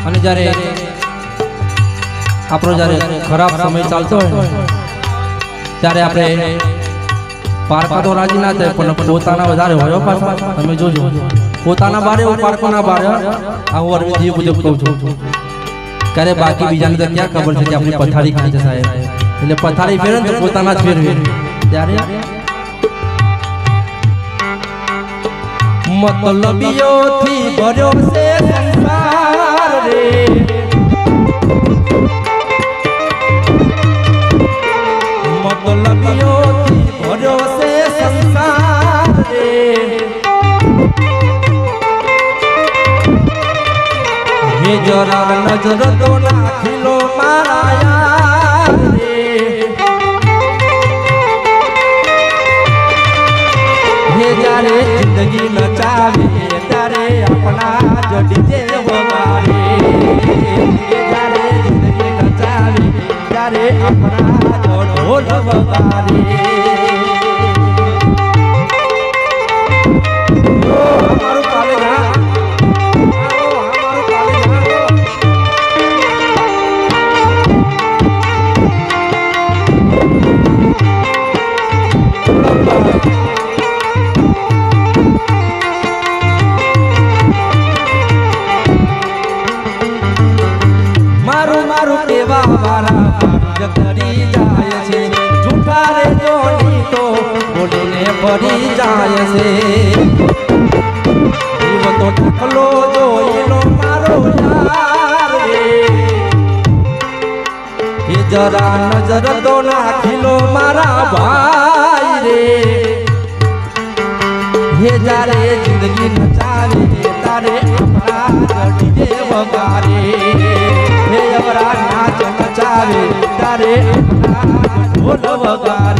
અને જ્યારે આપણો જ્યારે ખરાબ સમય ચાલતો હોય ત્યારે આપણે પારકા તો રાજી ના થાય પણ પોતાના વધારે હોય પાછા તમે જોજો પોતાના બારે હું પારકોના બારે આવું અરવિંદજી મુજબ કહું છું ક્યારે બાકી બીજાને તો ક્યાં ખબર છે કે આપણી પથારી ખાઈ છે સાહેબ એટલે પથારી ફેરે તો પોતાના જ ફેરવે ત્યારે મતલબીઓથી ભર્યો છે સંસાર રે મતલબીઓથી ભર્યો છે સંસાર રે હે જરા નજર તો નાખીલો મારા યાર રે હે જ્યારે જિંદગી નચાવે ત્યારે આપણા જડી જે વગાડે જ્યારે જિંદગી નચાવે ત્યારે આપણા ઢોલ વગાડે અમારું કાલે ભરી જાય છે જીવ તો ઢકલો જોઈલો મારો યાર રે એ જરા નજર તો નાખીલો મારા ભાઈ રે હે જ્યારે જિંદગી નચાવે તારે આપણા જડી જે વગાડે હે અવરા નાચ નચાવે તારે આપણા ઢોલ વગાડે